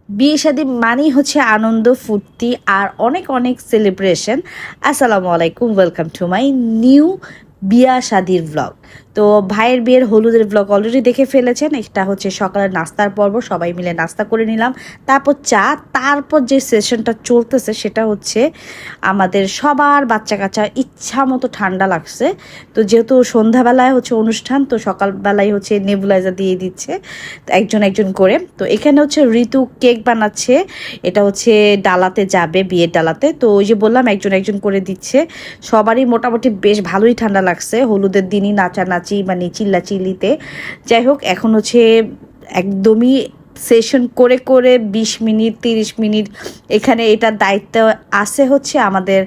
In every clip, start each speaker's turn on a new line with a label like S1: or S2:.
S1: বিয়ে শাদী মানেই হচ্ছে আনন্দ ফুর্তি আর অনেক অনেক সেলিব্রেশন। আসসালামু আলাইকুম, ওয়েলকাম টু মাই নিউ বিয়া শাদির ব্লগ। তো ভাইয়ের বিয়ের হলুদের ব্লগ অলরেডি দেখে ফেলেছেন। এটা হচ্ছে সকালের নাস্তার পর্ব, সবাই মিলে নাস্তা করে নিলাম, তারপর চা, তারপর যে সেশনটা চলতেছে সেটা হচ্ছে আমাদের সবার বাচ্চা কাচ্চা ইচ্ছা মতো ঠান্ডা লাগছে। তো যেহেতু সন্ধ্যাবেলায় হচ্ছে অনুষ্ঠান, তো সকালবেলায় হচ্ছে নেবুলাইজার দিয়ে দিচ্ছে তো একজন একজন করে। তো এখানে হচ্ছে ঋতু কেক বানাচ্ছে, এটা হচ্ছে ডালাতে যাবে, বিয়ের ডালাতে। তো ওই যে বললাম একজন একজন করে দিচ্ছে। সবারই মোটামুটি বেশ ভালোই ঠান্ডা লাগছে হলুদের দিনই নাচানাচি মানে চিল্লাচিল্লিতে। যাই হোক, এখন হচ্ছে একদমই সেশন করে করে 20 মিনিট 30 মিনিট এখানে এটার দায়িত্ব আছে হচ্ছে আমাদের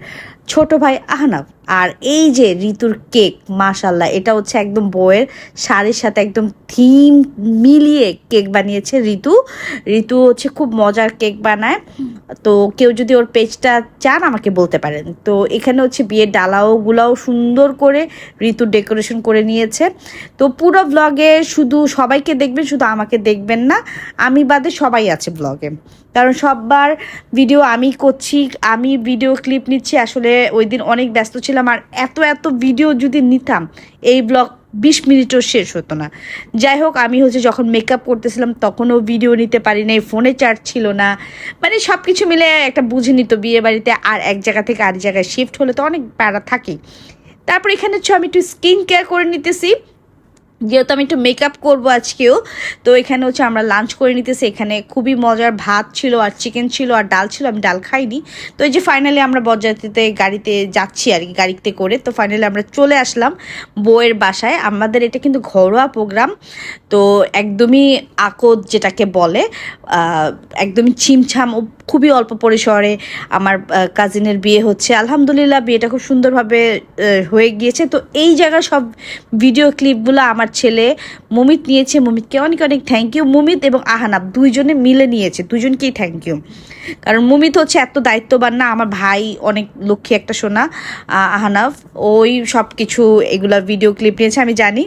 S1: ছোট ভাই আহনাফ। আর এই যে ঋতুর কেক, মাশাল্লাহ, এটা হচ্ছে একদম বউয়ের শাড়ির সাথে একদম থিম মিলিয়ে কেক বানিয়েছে ঋতু। ঋতু হচ্ছে খুব মজার কেক বানায়। তো কেউ যদি ওর পেজটা চান আমাকে বলতে পারেন। তো এখানে হচ্ছে বিয়ের ডালাওগুলাও সুন্দর করে ঋতু ডেকোরেশন করে নিয়েছে। তো পুরো ব্লগে শুধু সবাইকে দেখবেন, শুধু আমাকে দেখবেন না, আমি বাদে সবাই আছে ব্লগে। কারণ সববার ভিডিও আমি করছি, আমি ভিডিও ক্লিপ নিচ্ছি। আসলে ওই দিন অনেক ব্যস্ত ছিলাম, আর এত এত ভিডিও যদি নিতাম এই ব্লগ 20 মিনিটও শেষ হতো না। যাই হোক, আমি হচ্ছে যখন মেকআপ করতেছিলাম তখনও ভিডিও নিতে পারি নাই, ফোনে চার্জ ছিল না, মানে সব কিছু মিলে একটা বুঝে নিত বিয়ে বাড়িতে আর এক জায়গা থেকে আরেক জায়গায় শিফট হলে তো অনেক প্যারা থাকে। তারপর এখানে হচ্ছে আমি একটু স্কিন কেয়ার করে নিতেছি, যেহেতু আমি একটু মেকআপ করবো আজকেও। তো এখানে হচ্ছে আমরা লাঞ্চ করে নিতেছি। এখানে খুবই মজার ভাত ছিল আর চিকেন ছিল আর ডাল ছিল, আমি ডাল খাইনি। তো এই যে ফাইনালি আমরা বরযাত্রীতে গাড়িতে যাচ্ছি আর কি, গাড়িতে করে। তো ফাইনালি আমরা চলে আসলাম বউয়ের বাসায়। আমাদের এটা কিন্তু ঘরোয়া প্রোগ্রাম, তো একদমই আকদ যেটাকে বলে, একদমই ছিমছাম, খুবই অল্প পরিসরে আমার কাজিনের বিয়ে হচ্ছে। আলহামদুলিল্লাহ বিয়েটা খুব সুন্দরভাবে হয়ে গিয়েছে। তো এই জায়গার সব ভিডিও ক্লিপগুলো আমার ছেলে মুমিত নিয়েছে। মুমিতকে অনেক অনেক থ্যাংক ইউ। মুমিত এবং আহানাব দুইজনে মিলে নিয়েছে, দুজনকেই থ্যাংক ইউ। কারণ মুমিত হচ্ছে এত দায়িত্ববান না, আমার ভাই অনেক লক্ষ্মী একটা সোনা। আহানাব ওই সব কিছু এগুলা ভিডিও ক্লিপ নিয়েছে, আমি জানি।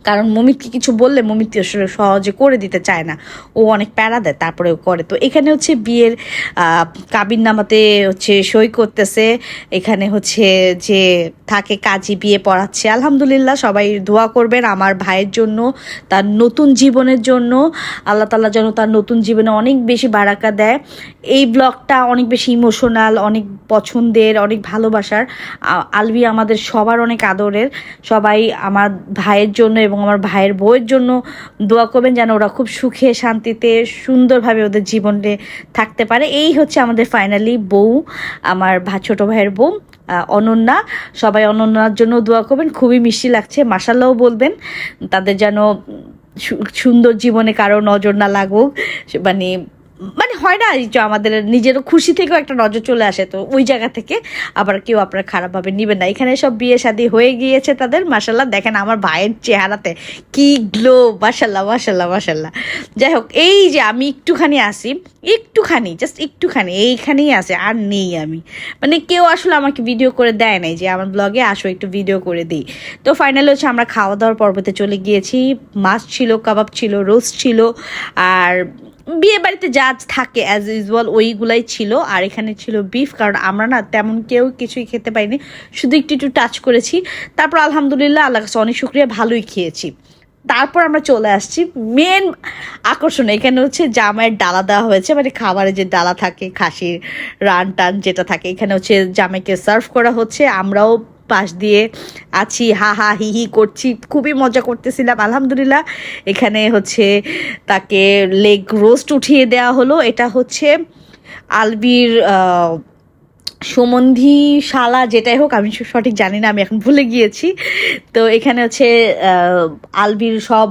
S1: কারণ মমিতকে কিছু বললে মমিত আসলে সহজে করে দিতে চায় না, ও অনেক প্যারা দেয় তারপরেও করে। তো এখানে হচ্ছে বিয়ের কাবিন নামাতে হচ্ছে সই করতেছে। এখানে হচ্ছে যে থাকে কাজী বিয়ে পড়াচ্ছে। আলহামদুলিল্লাহ, সবাই দোয়া করবেন আমার ভাইয়ের জন্য, তার নতুন জীবনের জন্য। আল্লাহ তাআলা যেন তার নতুন জীবনে অনেক বেশি বারাকা দেয়। এই ব্লগটা অনেক বেশি ইমোশনাল, অনেক পছন্দের, অনেক ভালোবাসার। আলবি আমাদের সবার অনেক আদরের। সবাই আমার ভাইয়ের জন্য এবং আমার ভাইয়ের বউয়ের জন্য দোয়া করবেন যেন ওরা খুব সুখে শান্তিতে সুন্দরভাবে ওদের জীবনে থাকতে পারে। এই হচ্ছে আমাদের ফাইনালি বউ, আমার ছোট ভাইয়ের বউ অনন্যা। সবাই অনন্যার জন্য দোয়া করবেন, খুবই মিষ্টি লাগছে, মাশাআল্লাহও বলবেন। তাদের যেন সুন্দর জীবনে কারো নজর না লাগুক, মানে মানে হয় না যে আমাদের নিজেরও খুশি থেকেও একটা নজর চলে আসে, তো ওই জায়গা থেকে আবার কেউ আপনারা খারাপভাবে নেবেন না। এখানে সব বিয়ে শাদী হয়ে গিয়েছে তাদের। মাশাল্লাহ, দেখেন আমার ভাইয়ের চেহারাতে কি গ্লো, মাশাল্লাহ মাশাল্লাহ মাশাল্লাহ। যাই হোক, এই যে আমি একটুখানি আসি, একটুখানি জাস্ট একটুখানি এইখানেই আছে, আর নেই আমি। মানে কেউ আসলে আমাকে ভিডিও করে দেয় নাই যে আমার ব্লগে আসো একটু ভিডিও করে দিই। তো ফাইনালি হচ্ছে আমরা খাওয়া দাওয়ার পর্বতে চলে গিয়েছি। মাছ ছিল, কাবাব ছিল, রোস্ট ছিল, আর বিয়ে বাড়িতে যা থাকে অ্যাজ ইউজুয়াল ওইগুলাই ছিল। আর এখানে ছিল বিফ, কারণ আমরা না তেমন কেউ কিছুই খেতে পাইনি, শুধু একটু একটু টাচ করেছি। তারপর আলহামদুলিল্লাহ আল্লাহ কাছে অনেক শুক্রিয়া, ভালোই খেয়েছি। তারপর আমরা চলে আসছি মেন আকর্ষণ। এখানে হচ্ছে জামাইয়ের ডালা দেওয়া হয়েছে, মানে খাবারের যে ডালা থাকে, খাসির রান টান যেটা থাকে, এখানে হচ্ছে জামাইকে সার্ভ করা হচ্ছে। আমরাও পাশ দিয়ে আছি, হা হা হি হি করছি, খুবই মজা করতেছিলাম। আলহামদুলিল্লাহ এখানে হচ্ছে তাকে লেগ রোস্ট উঠিয়ে দেওয়া হলো। এটা হচ্ছে আলবির সুমন্ধি শালা, যেটাই হোক, আমি সঠিক জানি না, আমি এখন ভুলে গিয়েছি। তো এখানে হচ্ছে আলবির সব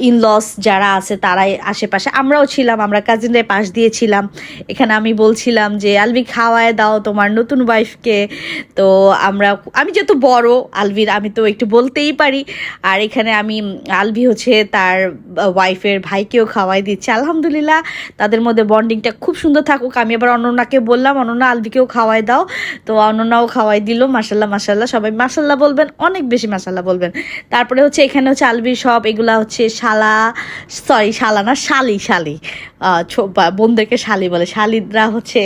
S1: ইনলস যারা আছে তারাই আশেপাশে, আমরাও ছিলাম, আমরা কাজিনদের পাশ দিয়েছিলাম। এখানে আমি বলছিলাম যে আলবি খাওয়ায় দাও তোমার নতুন ওয়াইফকে। তো আমি যেহেতু বড় আলবির, আমি তো একটু বলতেই পারি। আর এখানে আলবি হচ্ছে তার ওয়াইফের ভাইকেও খাওয়াই দিচ্ছে। আলহামদুলিল্লাহ তাদের মধ্যে বন্ডিংটা খুব সুন্দর থাকুক। আমি আবার অনন্যাকে বললাম অনন্যা আলবিকেও খাওয়াই খাওয়াই দাও। তো অনন্যাও খাওয়াই দিল। মাশাল্লাহ মাশাল্লাহ, সবাই মাশাল্লাহ বলবেন, অনেক বেশি মাশাল্লাহ বলবেন। তারপরে হচ্ছে এখানে হচ্ছে আলবির সব, এগুলা হচ্ছে শালা না, শালি বোনদেরকে শালি বলে, শালিদরা হচ্ছে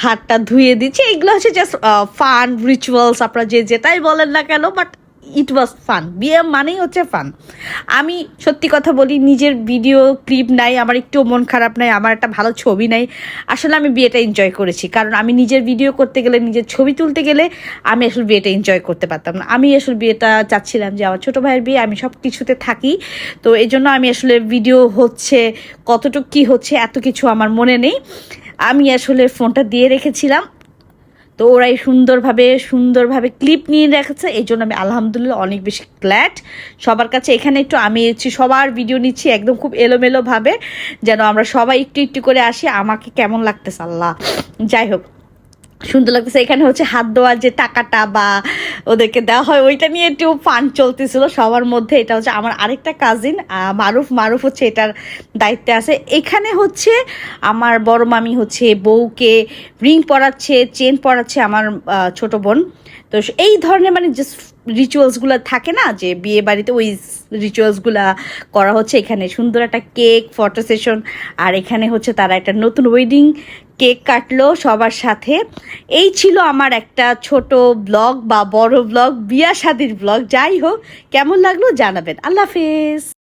S1: হাতটা ধুয়ে দিচ্ছে। এগুলো হচ্ছে জাস্ট ফান রিচুয়ালস, আপনারা যেটাই বলেন না কেন, বাট ইট ওয়াজ ফান। বিয়ে মানেই হচ্ছে ফান। আমি সত্যি কথা বলি, নিজের ভিডিও ক্লিপ নাই, আমার একটু মন খারাপ নাই, আমার একটা ভালো ছবি নাই। আসলে আমি বিয়েটা এনজয় করেছি, কারণ আমি নিজের ভিডিও করতে গেলে, নিজের ছবি তুলতে গেলে আমি আসলে বিয়েটা এনজয় করতে পারতাম না। আমি আসলে বিয়েটা চাচ্ছিলাম যে আমার ছোটো ভাইয়ের বিয়ে, আমি সব কিছুতে থাকি। তো এই জন্য আমি আসলে ভিডিও হচ্ছে কতটুকু কী হচ্ছে এত কিছু আমার মনে নেই। আমি আসলে ফোনটা দিয়ে রেখেছিলাম, তো ওরাই সুন্দরভাবে ক্লিপ নিয়ে রেখেছে। এই জন্য আমি আলহামদুলিল্লাহ অনেক বেশি গ্ল্যাড সবার কাছে। এখানে একটু আমি সবার ভিডিও নিচ্ছি একদম খুব এলোমেলোভাবে, যেন আমরা সবাই একটু একটু করে আসি। আমাকে কেমন লাগতেছে আল্লাহ, যাই হোক সুন্দর লাগতেছে। এখানে হচ্ছে হাত দেওয়ার যে টাকাটা বা ওদেরকে দেওয়া হয়, ওইটা নিয়ে একটু ফান চলতেছিল সবার মধ্যে। এটা হচ্ছে আমার আরেকটা কাজিন মারুফ হচ্ছে এটার দায়িত্বে আছে। এখানে হচ্ছে আমার বড় মামি হচ্ছে বউকে রিং পরাচ্ছে, চেন পরাচ্ছে, আমার ছোট বোন। তো এই ধরনের মানে জাস্ট রিচুয়ালসগুলো থাকে না, যে বিয়ে বাড়িতে ওই রিচুয়ালসগুলা করা হচ্ছে। এখানে সুন্দর একটা কেক ফটো সেশন, আর এখানে হচ্ছে তারা একটা নতুন ওয়েডিং কেক কাটলো সবার সাথে। এই ছিল আমার একটা ছোট ব্লগ বা বড় ব্লগ, বিয়া শাদির ব্লগ। যাই হোক, কেমন লাগলো জানাবেন। আল্লাহ হাফেজ।